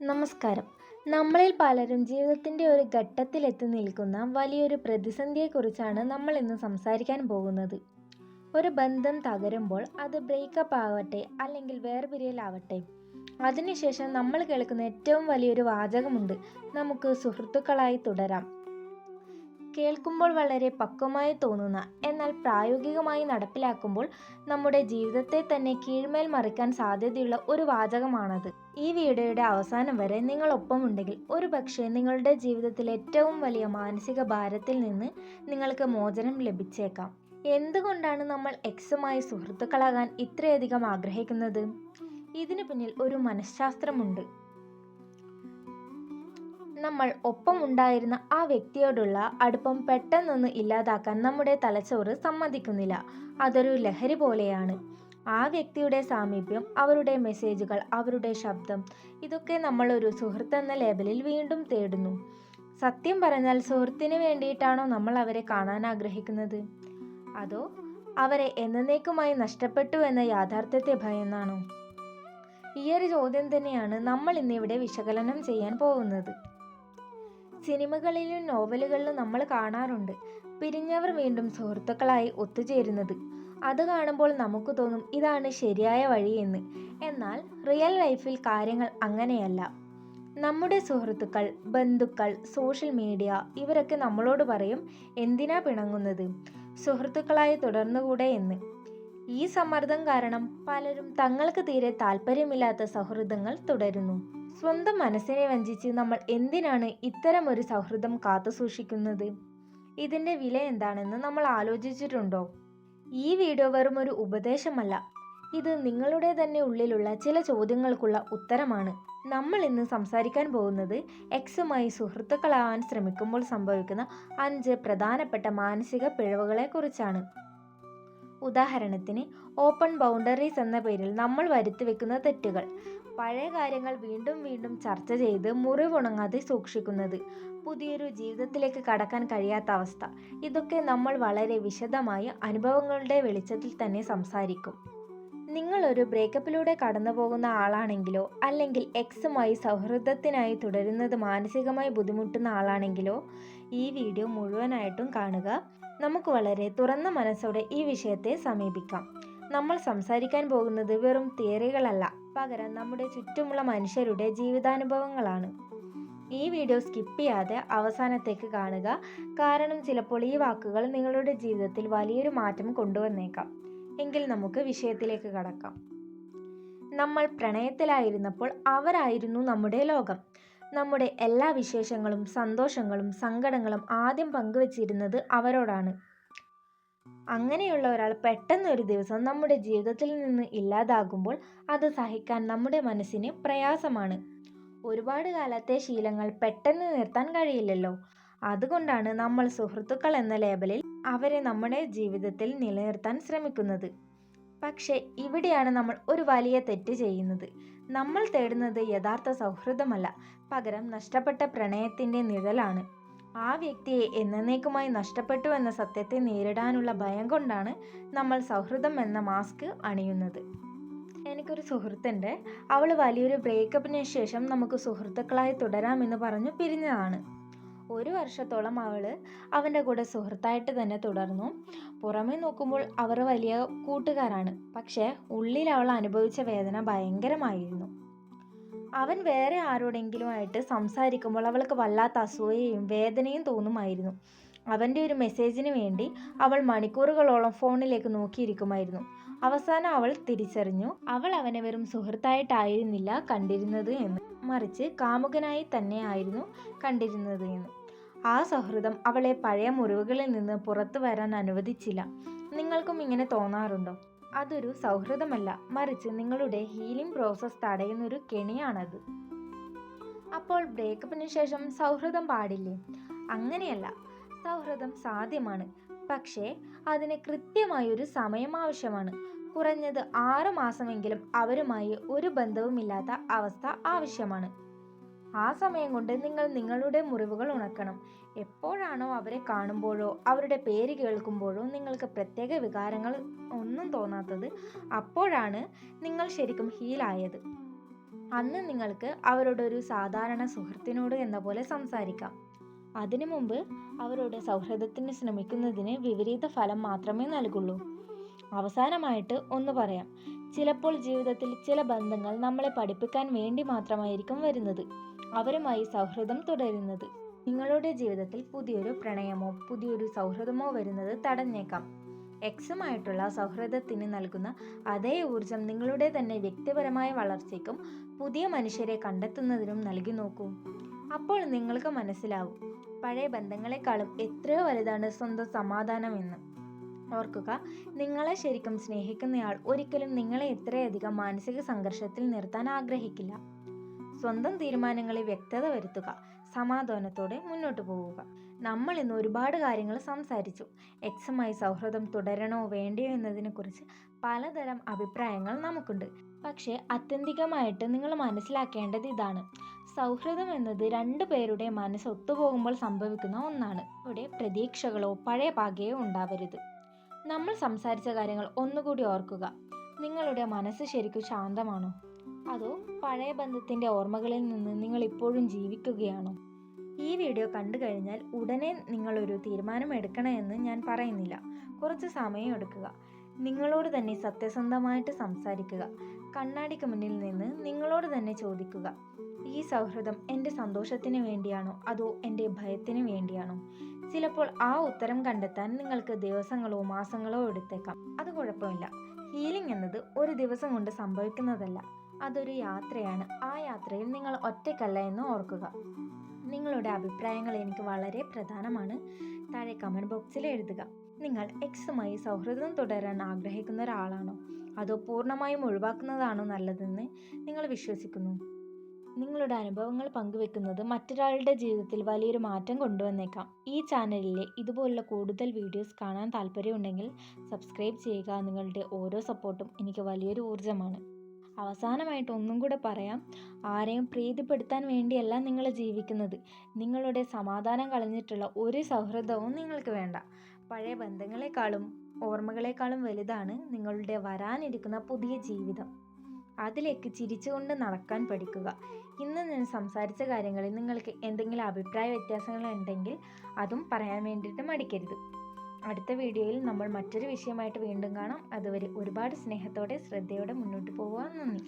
നമസ്കാരം. നമ്മളിൽ പലരും ജീവിതത്തിൻ്റെ ഒരു ഘട്ടത്തിലെത്തി നിൽക്കുന്ന വലിയൊരു പ്രതിസന്ധിയെക്കുറിച്ചാണ് നമ്മൾ ഇന്ന് സംസാരിക്കാൻ പോകുന്നത്. ഒരു ബന്ധം തകരുമ്പോൾ അത് ബ്രേക്കപ്പ് ആവട്ടെ അല്ലെങ്കിൽ വേർപിരിയലാവട്ടെ, അതിനുശേഷം നമ്മൾ കേൾക്കുന്ന ഏറ്റവും വലിയൊരു വാചകമുണ്ട്: നമുക്ക് സുഹൃത്തുക്കളായി തുടരാം. കേൾക്കുമ്പോൾ വളരെ പക്വമായി തോന്നുന്ന, എന്നാൽ പ്രായോഗികമായി നടപ്പിലാക്കുമ്പോൾ നമ്മുടെ ജീവിതത്തെ തന്നെ കീഴ്മേൽ മറിക്കാൻ സാധ്യതയുള്ള ഒരു വാചകമാണത്. ഈ വീഡിയോയുടെ അവസാനം വരെ നിങ്ങളൊപ്പമുണ്ടെങ്കിൽ ഒരുപക്ഷെ നിങ്ങളുടെ ജീവിതത്തിലെ ഏറ്റവും വലിയ മാനസിക ഭാരത്തിൽ നിന്ന് നിങ്ങൾക്ക് മോചനം ലഭിച്ചേക്കാം. എന്തുകൊണ്ടാണ് നമ്മൾ എക്സുമായി സുഹൃത്തുക്കളാകാൻ ഇത്രയധികം ആഗ്രഹിക്കുന്നത്? ഇതിനു പിന്നിൽ ഒരു മനഃശാസ്ത്രമുണ്ട്. നമ്മൾ ഒപ്പമുണ്ടായിരുന്ന ആ വ്യക്തിയോടുള്ള അടുപ്പം പെട്ടെന്നൊന്ന് ഇല്ലാതാക്കാൻ നമ്മുടെ തലച്ചോറ് സമ്മതിക്കുന്നില്ല. അതൊരു ലഹരി പോലെയാണ്. ആ വ്യക്തിയുടെ സാമീപ്യം, അവരുടെ മെസ്സേജുകൾ, അവരുടെ ശബ്ദം, ഇതൊക്കെ നമ്മളൊരു സുഹൃത്തെന്ന ലേബലിൽ വീണ്ടും തേടുന്നു. സത്യം പറഞ്ഞാൽ സുഹൃത്തിന് വേണ്ടിയിട്ടാണോ നമ്മൾ അവരെ കാണാൻ ആഗ്രഹിക്കുന്നത്? അതോ അവരെ എന്നേക്കുമായി നഷ്ടപ്പെട്ടു എന്ന യാഥാർത്ഥ്യത്തെ ഭയന്നാണോ? ഈയൊരു ചോദ്യം തന്നെയാണ് നമ്മൾ ഇന്നിവിടെ വിശകലനം ചെയ്യാൻ പോകുന്നത്. സിനിമകളിലും നോവലുകളിലും നമ്മൾ കാണാറുണ്ട് പിരിഞ്ഞവർ വീണ്ടും സുഹൃത്തുക്കളായി ഒത്തുചേരുന്നത്. അത് കാണുമ്പോൾ നമുക്ക് തോന്നും ഇതാണ് ശരിയായ വഴി എന്ന്. എന്നാൽ റിയൽ ലൈഫിൽ കാര്യങ്ങൾ അങ്ങനെയല്ല. നമ്മുടെ സുഹൃത്തുക്കൾ, ബന്ധുക്കൾ, സോഷ്യൽ മീഡിയ ഇവരൊക്കെ നമ്മളോട് പറയും, എന്തിനാ പിണങ്ങുന്നത്, സുഹൃത്തുക്കളായി തുടർന്നുകൂടെ എന്ന്. ഈ സമ്മർദ്ദം കാരണം പലരും തങ്ങൾക്ക് തീരെ താല്പര്യമില്ലാത്ത സൗഹൃദങ്ങൾ തുടരുന്നു. സ്വന്തം മനസ്സിനെ വഞ്ചിച്ച് നമ്മൾ എന്തിനാണ് ഇത്തരം ഒരു സൗഹൃദം കാത്തു സൂക്ഷിക്കുന്നത്? ഇതിൻ്റെ വില എന്താണെന്ന് നമ്മൾ ആലോചിച്ചിട്ടുണ്ടോ? ഈ വീഡിയോ വെറും ഒരു ഉപദേശമല്ല, ഇത് നിങ്ങളുടെ തന്നെ ഉള്ളിലുള്ള ചില ചോദ്യങ്ങൾക്കുള്ള ഉത്തരമാണ്. നമ്മൾ ഇന്ന് സംസാരിക്കാൻ പോകുന്നത് എക്സുമായി സുഹൃത്തുക്കളാവാൻ ശ്രമിക്കുമ്പോൾ സംഭവിക്കുന്ന 5 പ്രധാനപ്പെട്ട മാനസിക പിഴവുകളെക്കുറിച്ചാണ്. ഉദാഹരണത്തിന്, ഓപ്പൺ ബൗണ്ടറീസ് എന്ന പേരിൽ നമ്മൾ വരുത്തി വെക്കുന്ന തെറ്റുകൾ. പഴയ കാര്യങ്ങൾ വീണ്ടും വീണ്ടും ചർച്ച ചെയ്ത് മുറിവുണങ്ങാതെ സൂക്ഷിക്കുന്നത്. പുതിയൊരു ജീവിതത്തിലേക്ക് കടക്കാൻ കഴിയാത്ത അവസ്ഥ. ഇതൊക്കെ നമ്മൾ വളരെ വിശദമായി അനുഭവങ്ങളുടെ വെളിച്ചത്തിൽ തന്നെ സംസാരിക്കും. നിങ്ങളൊരു ബ്രേക്കപ്പിലൂടെ കടന്നു പോകുന്ന ആളാണെങ്കിലോ, അല്ലെങ്കിൽ എക്സുമായി സൗഹൃദത്തിനായി തുടരുന്നത് മാനസികമായി ബുദ്ധിമുട്ടുന്ന ആളാണെങ്കിലോ ഈ വീഡിയോ മുഴുവനായിട്ടും കാണുക. നമുക്ക് വളരെ തുറന്ന മനസ്സോടെ ഈ വിഷയത്തെ സമീപിക്കാം. നമ്മൾ സംസാരിക്കാൻ പോകുന്നത് വെറും തിയറികളല്ല, പകരം നമ്മുടെ ചുറ്റുമുള്ള മനുഷ്യരുടെ ജീവിതാനുഭവങ്ങളാണ്. ഈ വീഡിയോ സ്കിപ്പ് ചെയ്യാതെ അവസാനത്തേക്ക് കാണുക, കാരണം ചിലപ്പോൾ ഈ വാക്കുകൾ നിങ്ങളുടെ ജീവിതത്തിൽ വലിയൊരു മാറ്റം കൊണ്ടുവന്നേക്കാം. എങ്കിൽ നമുക്ക് വിഷയത്തിലേക്ക് കടക്കാം. നമ്മൾ പ്രണയത്തിലായിരുന്നപ്പോൾ അവരായിരുന്നു നമ്മുടെ ലോകം. നമ്മുടെ എല്ലാ വിശേഷങ്ങളും സന്തോഷങ്ങളും സങ്കടങ്ങളും ആദ്യം പങ്കുവച്ചിരുന്നത് അവരോടാണ്. അങ്ങനെയുള്ള ഒരാൾ പെട്ടെന്ന് ഒരു ദിവസം നമ്മുടെ ജീവിതത്തിൽ നിന്ന് ഇല്ലാതാകുമ്പോൾ അത് സഹിക്കാൻ നമ്മുടെ മനസ്സിന് പ്രയാസമാണ്. ഒരുപാട് കാലത്തെ ശീലങ്ങൾ പെട്ടെന്ന് നിർത്താൻ കഴിയില്ലല്ലോ. അതുകൊണ്ടാണ് നമ്മൾ സുഹൃത്തുക്കൾ എന്ന ലേബലിൽ അവരെ നമ്മുടെ ജീവിതത്തിൽ നിലനിർത്താൻ ശ്രമിക്കുന്നത്. പക്ഷേ ഇവിടെയാണ് നമ്മൾ ഒരു വലിയ തെറ്റ് ചെയ്യുന്നത്. നമ്മൾ തേടുന്നത് യഥാർത്ഥ സൗഹൃദമല്ല, പകരം നഷ്ടപ്പെട്ട പ്രണയത്തിൻ്റെ നിഴലാണ്. ആ വ്യക്തിയെ എന്നേക്കുമായി നഷ്ടപ്പെട്ടു എന്ന സത്യത്തെ നേരിടാനുള്ള ഭയം കൊണ്ടാണ് നമ്മൾ സൗഹൃദം എന്ന മാസ്ക് അണിയുന്നത്. എനിക്കൊരു സുഹൃത്തുണ്ട്. അവൾ വലിയൊരു ബ്രേക്കപ്പിന് ശേഷം നമുക്ക് സുഹൃത്തുക്കളായി തുടരാമെന്ന് പറഞ്ഞു പിരിഞ്ഞതാണ്. 1 വർഷത്തോളം അവൾ അവൻ്റെ കൂടെ സുഹൃത്തായിട്ട് തന്നെ തുടർന്നു. പുറമേ നോക്കുമ്പോൾ അവർ വലിയ കൂട്ടുകാരാണ്, പക്ഷേ ഉള്ളിൽ അവൾ അനുഭവിച്ച വേദന ഭയങ്കരമായിരുന്നു. അവൻ വേറെ ആരോടെങ്കിലുമായിട്ട് സംസാരിക്കുമ്പോൾ അവൾക്ക് വല്ലാത്ത അസൂയയും വേദനയും തോന്നുമായിരുന്നു. അവൻ്റെ ഒരു മെസ്സേജിന് വേണ്ടി അവൾ മണിക്കൂറുകളോളം ഫോണിലേക്ക് നോക്കിയിരിക്കുമായിരുന്നു. അവസാനം അവൾ തിരിച്ചറിഞ്ഞു, അവൾ അവനെ വെറും സുഹൃത്തായിട്ടായിരുന്നില്ല കണ്ടിരുന്നത് എന്ന്, മറിച്ച് കാമുകനായി തന്നെ ആയിരുന്നു കണ്ടിരുന്നത് എന്ന്. ആ സൗഹൃദം അവളെ പഴയ മുറിവുകളിൽ നിന്ന് പുറത്തു വരാൻ അനുവദിച്ചില്ല. നിങ്ങൾക്കും ഇങ്ങനെ തോന്നാറുണ്ടോ? അതൊരു സൗഹൃദമല്ല, മറിച്ച് നിങ്ങളുടെ ഹീലിംഗ് പ്രോസസ്സ് തടയുന്നൊരു കെണിയാണത്. അപ്പോൾ ബ്രേക്കപ്പിന് ശേഷം സൗഹൃദം പാടില്ലേ? അങ്ങനെയല്ല. സൗഹൃദം സാധ്യമാണ്, പക്ഷേ അതിന് കൃത്യമായൊരു സമയം ആവശ്യമാണ്. കുറഞ്ഞത് 6 മാസമെങ്കിലും അവരുമായി ഒരു ബന്ധവുമില്ലാത്ത അവസ്ഥ ആവശ്യമാണ്. ആ സമയം കൊണ്ട് നിങ്ങൾ നിങ്ങളുടെ മുറിവുകൾ ഉണക്കണം. എപ്പോഴാണോ അവരെ കാണുമ്പോഴോ അവരുടെ പേര് കേൾക്കുമ്പോഴോ നിങ്ങൾക്ക് പ്രത്യേക വികാരങ്ങൾ ഒന്നും തോന്നാത്തത്, അപ്പോഴാണ് നിങ്ങൾ ശരിക്കും ഹീലായത്. അന്ന് നിങ്ങൾക്ക് അവരോട് ഒരു സാധാരണ സുഹൃത്തിനോട് എന്ന പോലെ സംസാരിക്കാം. അതിനു മുമ്പ് അവരോട് സൗഹൃദത്തിന് ശ്രമിക്കുന്നതിന് വിപരീത ഫലം മാത്രമേ നൽകുള്ളൂ. അവസാനമായിട്ട് ഒന്ന് പറയാം, ചിലപ്പോൾ ജീവിതത്തിൽ ചില ബന്ധങ്ങൾ നമ്മളെ പഠിപ്പിക്കാൻ വേണ്ടി മാത്രമായിരിക്കും വരുന്നത്. അവരുമായി സൗഹൃദം തുടരുന്നത് നിങ്ങളുടെ ജീവിതത്തിൽ പുതിയൊരു പ്രണയമോ പുതിയൊരു സൗഹൃദമോ വരുന്നത് തടഞ്ഞേക്കാം. എക്സുമായിട്ടുള്ള സൗഹൃദത്തിന് നൽകുന്ന അതേ ഊർജം നിങ്ങളുടെ തന്നെ വ്യക്തിപരമായ വളർച്ചയ്ക്കും പുതിയ മനുഷ്യരെ കണ്ടെത്തുന്നതിനും നൽകി നോക്കൂ. അപ്പോൾ നിങ്ങൾക്ക് മനസ്സിലാവും, പഴയ ബന്ധങ്ങളെക്കാളും എത്രയോ വലുതാണ് സ്വന്തം സമാധാനമെന്ന്. ഓർക്കുക, നിങ്ങളെ ശരിക്കും സ്നേഹിക്കുന്നയാൾ ഒരിക്കലും നിങ്ങളെ ഇത്രയധികം മാനസിക സംഘർഷത്തിൽ നിർത്താൻ ആഗ്രഹിക്കില്ല. സ്വന്തം തീരുമാനങ്ങളിൽ വ്യക്തത വരുത്തുക, സമാധാനത്തോടെ മുന്നോട്ട് പോവുക. നമ്മൾ ഇന്ന് ഒരുപാട് കാര്യങ്ങൾ സംസാരിച്ചു. എക്സുമായി സൗഹൃദം തുടരണോ വേണ്ടയോ എന്നതിനെക്കുറിച്ച് പലതരം അഭിപ്രായങ്ങൾ നമുക്കുണ്ട്. പക്ഷേ ആത്യന്തികമായിട്ട് നിങ്ങൾ മനസ്സിലാക്കേണ്ടത് ഇതാണ്: സൗഹൃദം എന്നത് രണ്ടു പേരുടെ മനസ്സ് ഒത്തുപോകുമ്പോൾ സംഭവിക്കുന്ന ഒന്നാണ്. ഇവിടെ പ്രതീക്ഷകളോ പഴയ പകയോ ഉണ്ടാവരുത്. നമ്മൾ സംസാരിച്ച കാര്യങ്ങൾ ഒന്നുകൂടി ഓർക്കുക. നിങ്ങളുടെ മനസ്സ് ശരിക്കും ശാന്തമാണോ? അതോ പഴയ ബന്ധത്തിൻ്റെ ഓർമ്മകളിൽ നിന്ന് നിങ്ങൾ ഇപ്പോഴും ജീവിക്കുകയാണോ? ഈ വീഡിയോ കണ്ടു കഴിഞ്ഞാൽ ഉടനെ നിങ്ങളൊരു തീരുമാനം എടുക്കണമെന്ന് ഞാൻ പറയുന്നില്ല. കുറച്ച് സമയം എടുക്കുക. നിങ്ങളോട് തന്നെ സത്യസന്ധമായിട്ട് സംസാരിക്കുക. കണ്ണാടിക്ക് മുന്നിൽ നിന്ന് നിങ്ങളോട് തന്നെ ചോദിക്കുക, ഈ സൗഹൃദം എൻ്റെ സന്തോഷത്തിന് വേണ്ടിയാണോ അതോ എൻ്റെ ഭയത്തിന് വേണ്ടിയാണോ? ചിലപ്പോൾ ആ ഉത്തരം കണ്ടെത്താൻ നിങ്ങൾക്ക് ദിവസങ്ങളോ മാസങ്ങളോ എടുത്തേക്കാം. അത് കുഴപ്പമില്ല. ഹീലിംഗ് എന്നത് ഒരു ദിവസം കൊണ്ട് സംഭവിക്കുന്നതല്ല, അതൊരു യാത്രയാണ്. ആ യാത്രയിൽ നിങ്ങൾ ഒറ്റയ്ക്കല്ല എന്ന് ഓർക്കുക. നിങ്ങളുടെ അഭിപ്രായങ്ങൾ എനിക്ക് വളരെ പ്രധാനമാണ്. താഴെ കമൻറ്റ് ബോക്സിൽ എഴുതുക. നിങ്ങൾ എക്സുമായി സൗഹൃദം തുടരാൻ ആഗ്രഹിക്കുന്ന ഒരാളാണോ അതോ പൂർണ്ണമായും ഒഴിവാക്കുന്നതാണോ നല്ലതെന്ന് നിങ്ങൾ വിശ്വസിക്കുന്നു? നിങ്ങളുടെ അനുഭവങ്ങൾ പങ്കുവെക്കുന്നത് മറ്റൊരാളുടെ ജീവിതത്തിൽ വലിയൊരു മാറ്റം കൊണ്ടുവന്നേക്കാം. ഈ ചാനലിലെ ഇതുപോലുള്ള കൂടുതൽ വീഡിയോസ് കാണാൻ താല്പര്യമുണ്ടെങ്കിൽ സബ്സ്ക്രൈബ് ചെയ്യുക. നിങ്ങളുടെ ഓരോ സപ്പോർട്ടും എനിക്ക് വലിയൊരു ഊർജ്ജമാണ്. അവസാനമായിട്ട് ഒന്നും കൂടെ പറയാം, ആരെയും പ്രീതിപ്പെടുത്താൻ വേണ്ടിയല്ല നിങ്ങൾ ജീവിക്കുന്നത്. നിങ്ങളുടെ സമാധാനം കളഞ്ഞിട്ടുള്ള ഒരു സൗഹൃദവും നിങ്ങൾക്ക് വേണ്ട. പഴയ ബന്ധങ്ങളെക്കാളും ഓർമ്മകളെക്കാളും വലുതാണ് നിങ്ങളുടെ വരാനിരിക്കുന്ന പുതിയ ജീവിതം. അതിലേക്ക് ചിരിച്ചുകൊണ്ട് നടക്കാൻ പഠിക്കുക. ഇന്ന് ഞാൻ സംസാരിച്ച കാര്യങ്ങളിൽ നിങ്ങൾക്ക് എന്തെങ്കിലും അഭിപ്രായ വ്യത്യാസങ്ങളുണ്ടെങ്കിൽ അതും പറയാൻ വേണ്ടിയിട്ട് മടിക്കരുത്. അടുത്ത വീഡിയോയിൽ നമ്മൾ മറ്റൊരു വിഷയമായിട്ട് വീണ്ടും കാണാം. അതുവരെ ഒരുപാട് സ്നേഹത്തോടെ ശ്രദ്ധയോടെ മുന്നോട്ട് പോവുക. നന്ദി.